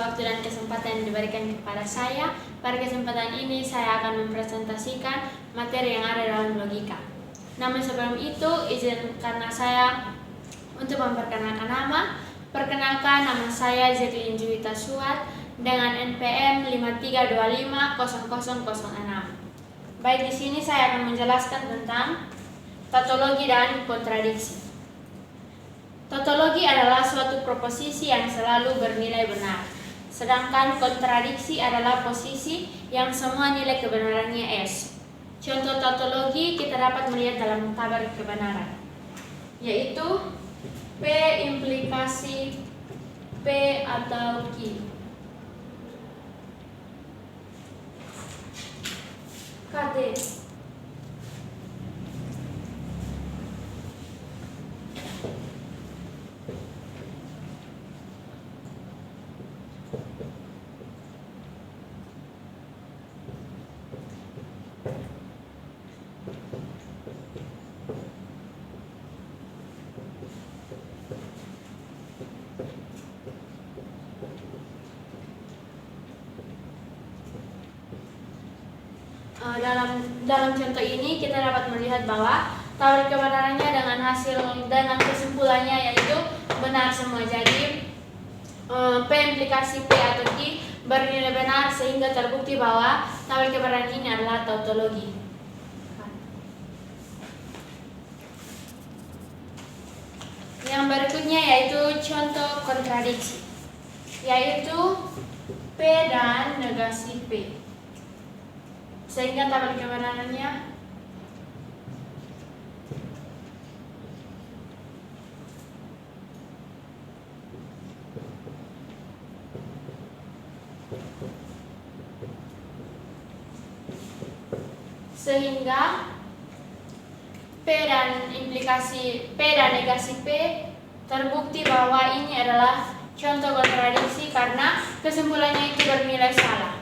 waktu dan kesempatan yang diberikan kepada saya. Pada kesempatan ini saya akan mempresentasikan materi yang ada dalam logika. Namun sebelum itu, izinkan saya untuk memperkenalkan nama. Perkenalkan, nama saya Zetlin Juwita Suat dengan NPM 53250006. Baik, di sini saya akan menjelaskan tentang tautologi dan kontradiksi. Tautologi adalah suatu proposisi yang selalu bernilai benar, sedangkan kontradiksi adalah posisi yang semua nilai kebenarannya S. Contoh tautologi kita dapat melihat dalam tabel kebenaran, yaitu P implikasi P atau Q. KD Dalam contoh ini kita dapat melihat bahwa tabel kebenarannya dengan kesimpulannya yaitu benar semua. Jadi P implikasi P atau Q bernilai benar sehingga terbukti bahwa tabel kebenaran ini adalah tautologi. Yang berikutnya yaitu contoh kontradiksi, yaitu P dan negasi P, sehingga tabel kebenarannya P dan negasi P terbukti bahwa ini adalah contoh kontradiksi karena kesimpulannya itu bernilai salah.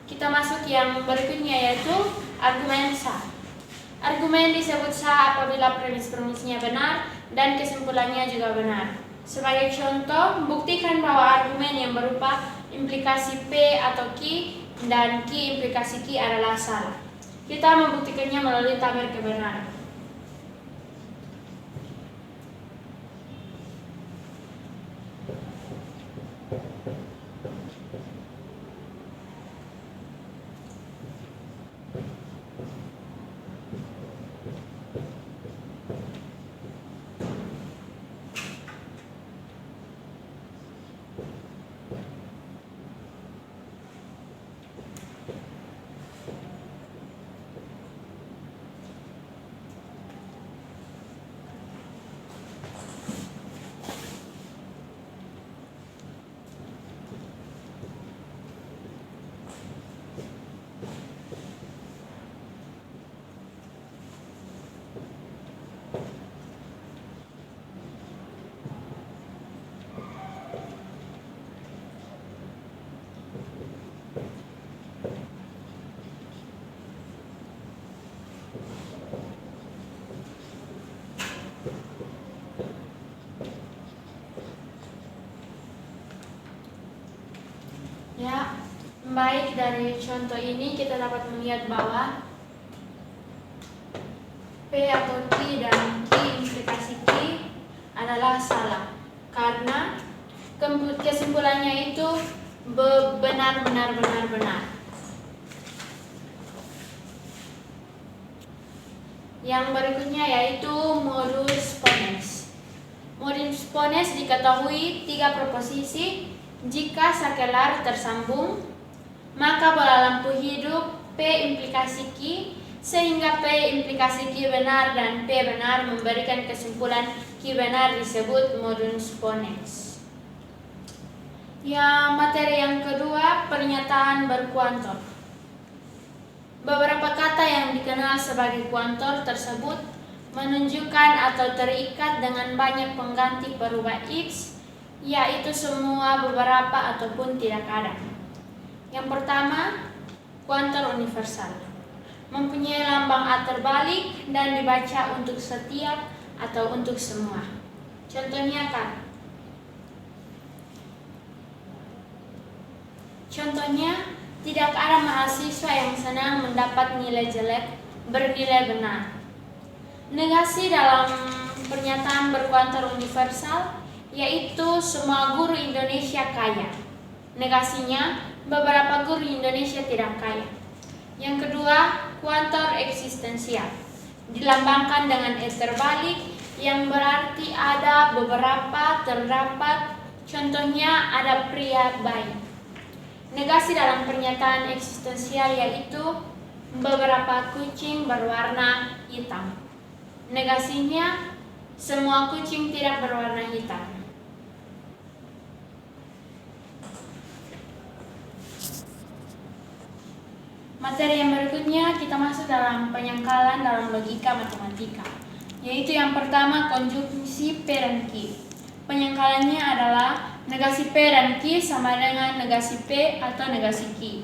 Kita masuk yang berikutnya yaitu argumen sah. Argumen disebut sah apabila premis-premisnya benar dan kesimpulannya juga benar. Sebagai contoh, buktikan bahwa argumen yang berupa implikasi P atau Q dan Q implikasi Q adalah salah. Kita membuktikannya melalui tabel kebenaran. Ya, baik, dari contoh ini kita dapat melihat bahwa P atau Q dan Q implikasi Q adalah salah karena kesimpulannya itu benar. Yang berikutnya yaitu modus ponens. Modus ponens diketahui tiga proposisi. Jika sakelar tersambung, maka bola lampu hidup P implikasi Q sehingga P implikasi Q benar dan P benar memberikan kesimpulan Q benar disebut modus ponens. Ya, materi yang kedua, pernyataan berkuantor. Beberapa kata yang dikenal sebagai kuantor tersebut menunjukkan atau terikat dengan banyak pengganti perubah X, yaitu semua, beberapa, ataupun tidak ada. Yang pertama, kuantor universal. Mempunyai lambang A terbalik dan dibaca untuk setiap atau untuk semua. Contohnya kan, Contohnya, tidak ada mahasiswa yang senang mendapat nilai jelek bernilai benar. Negasi dalam pernyataan berkuantor universal yaitu semua guru Indonesia kaya. Negasinya, beberapa guru Indonesia tidak kaya. Yang kedua, kuantor eksistensial. Dilambangkan dengan E terbalik yang berarti ada beberapa terdapat, contohnya ada pria baik. Negasi dalam pernyataan eksistensial yaitu beberapa kucing berwarna hitam. Negasinya, semua kucing tidak berwarna hitam. Materi yang berikutnya kita masuk dalam penyangkalan dalam logika matematika, yaitu yang pertama konjungsi P dan Q. Penyangkalannya adalah negasi P dan Q sama dengan negasi P atau negasi Q.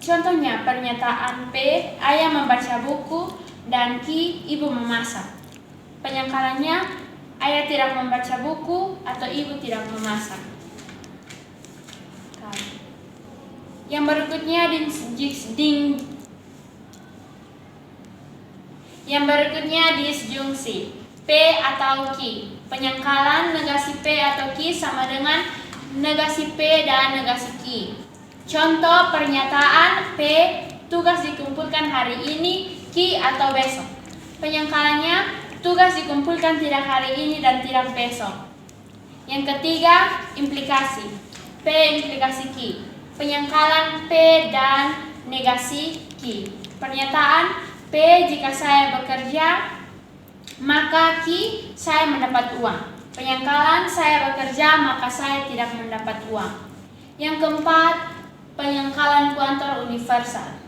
Contohnya pernyataan P, ayah membaca buku, dan Q, ibu memasak. Penyangkalannya, ayah tidak membaca buku atau ibu tidak memasak. Yang berikutnya disjungsi P atau Q. Penyangkalan negasi P atau Q sama dengan negasi P dan negasi Q. Contoh pernyataan P, tugas dikumpulkan hari ini, Q atau besok. Penyangkalannya, tugas dikumpulkan tidak hari ini dan tidak besok. Yang ketiga, implikasi P implikasi Q. Penyangkalan P dan negasi Q. Pernyataan P, jika saya bekerja, maka Q, saya mendapat uang. Penyangkalan saya bekerja, maka saya tidak mendapat uang. Yang keempat, penyangkalan kuantor universal.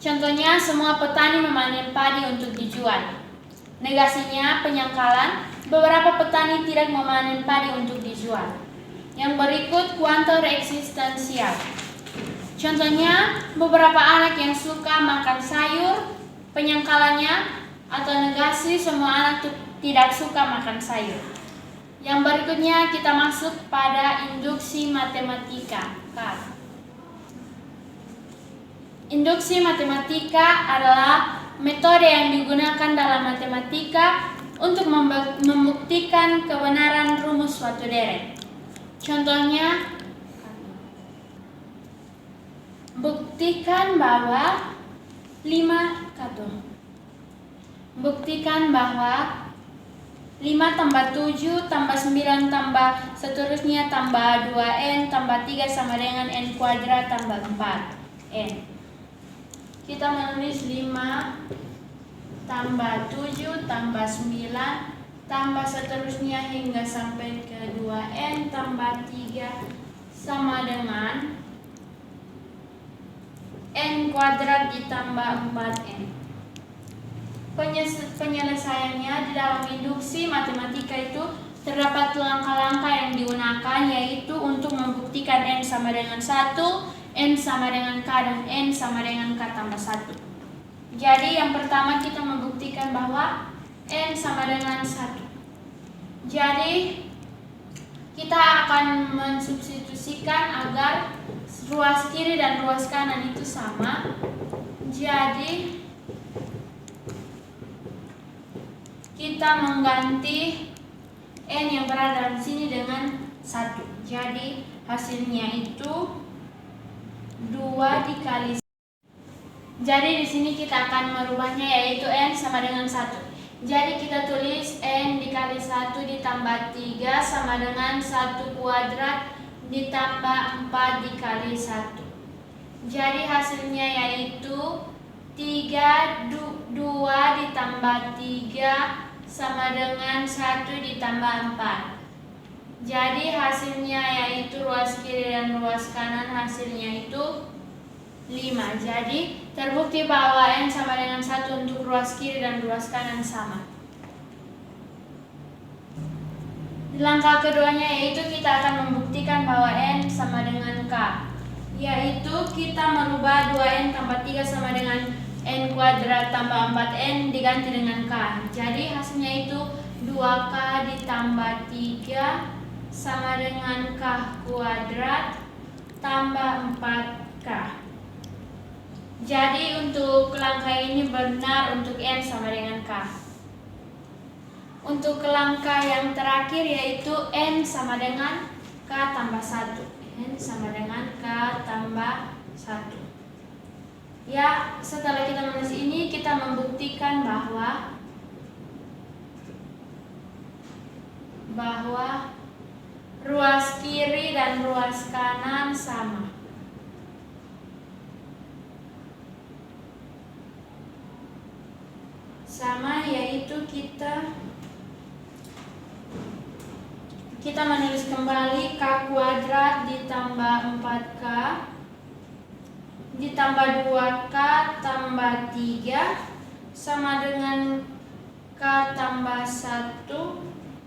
Contohnya, semua petani memanen padi untuk dijual. Negasinya, penyangkalan, beberapa petani tidak memanen padi untuk dijual. Yang berikut kuantor eksistensial. Contohnya, beberapa anak yang suka makan sayur. Penyangkalannya atau negasi, semua anak tidak suka makan sayur. Yang berikutnya kita masuk pada induksi matematika. Induksi matematika adalah metode yang digunakan dalam matematika untuk membuktikan kebenaran rumus suatu deret. Contohnya, buktikan bahwa 5 tambah 7 tambah 9 tambah seterusnya tambah 2n tambah 3 sama dengan n kuadrat tambah 4n. Kita menulis 5 tambah 7 tambah 9 tambah seterusnya hingga sampai ke 2n tambah 3 sama dengan n kuadrat ditambah 4n. Penyelesaiannya di dalam induksi matematika itu terdapat langkah-langkah yang digunakan, yaitu untuk membuktikan n sama dengan 1, n sama dengan k, dan n sama dengan k tambah 1. Jadi yang pertama kita membuktikan bahwa n sama dengan 1. Jadi kita akan mensubstitusikan agar ruas kiri dan ruas kanan itu sama. Jadi kita mengganti n yang berada dalam sini dengan 1. Jadi hasilnya itu 2 dikali. Jadi di sini kita akan merubahnya, yaitu n sama dengan 1. Jadi kita tulis n dikali 1 ditambah 3 sama dengan 1 kuadrat ditambah 4 dikali 1. Jadi hasilnya yaitu 2 ditambah 3 sama dengan 1 ditambah 4. Jadi hasilnya yaitu ruas kiri dan ruas kanan hasilnya itu 5. Jadi terbukti bahwa n sama dengan 1 untuk ruas kiri dan ruas kanan sama. Di langkah keduanya yaitu kita akan membuktikan bahwa n sama dengan k, yaitu kita merubah 2n tambah 3 sama dengan n kuadrat tambah 4n diganti dengan k. Jadi hasilnya itu 2K ditambah 3 sama dengan K kuadrat tambah 4K. Jadi untuk langkah ini benar untuk N sama dengan K. Untuk langkah yang terakhir yaitu N sama dengan K tambah 1. N sama dengan K tambah 1. Ya, setelah kita menulis ini, kita membuktikan bahwa ruas kiri dan ruas kanan sama. Sama, yaitu kita menulis kembali K kuadrat ditambah 4K ditambah 2K tambah 3 sama dengan K tambah 1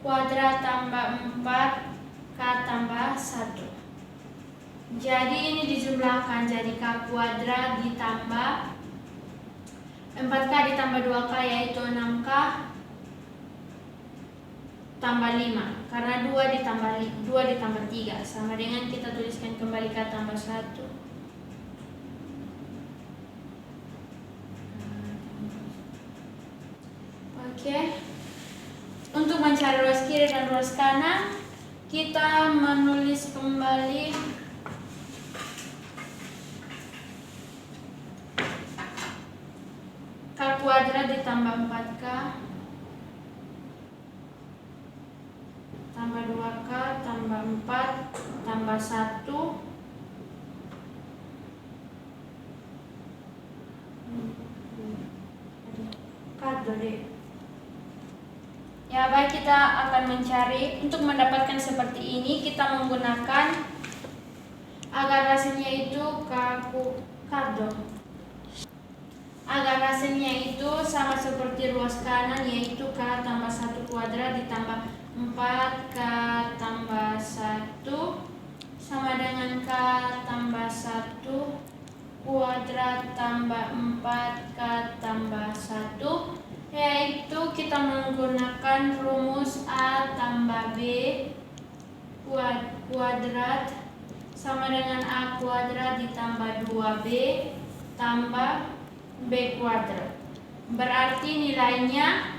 kuadrat tambah 4K tambah 1. Jadi ini dijumlahkan jadi K kuadrat ditambah 4K ditambah 2K yaitu 6K tambah 5, karena 2 ditambah 3 sama dengan kita tuliskan kembali K tambah 1. Oke. Untuk mencari ruas kiri dan ruas kanan, kita menulis kembali K kuadrat ditambah 4K tambah 2K tambah 4 tambah 1 Ya, baik, kita akan mencari. Untuk mendapatkan seperti ini, kita menggunakan agar hasilnya itu agar hasilnya itu sama seperti ruas kanan, yaitu K tambah 1 kuadrat ditambah 4K tambah 1 sama dengan K tambah 1 kuadrat tambah 4K tambah 1, yaitu kita menggunakan rumus A tambah B kuadrat sama dengan A kuadrat ditambah 2B tambah B kuadrat. Berarti nilainya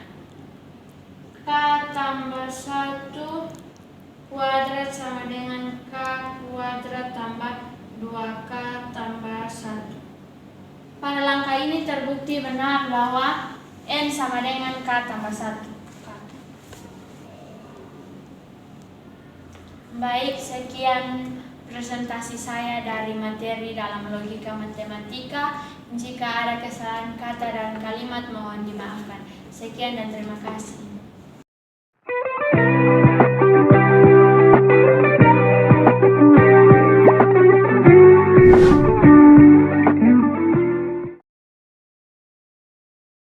K tambah 1 kuadrat sama dengan K kuadrat tambah 2K tambah 1. Pada langkah ini terbukti benar bahwa N sama dengan K tambah 1. Baik, sekian presentasi saya dari materi dalam logika matematika. Jika ada kesalahan kata dan kalimat mohon dimaafkan. Sekian dan terima kasih.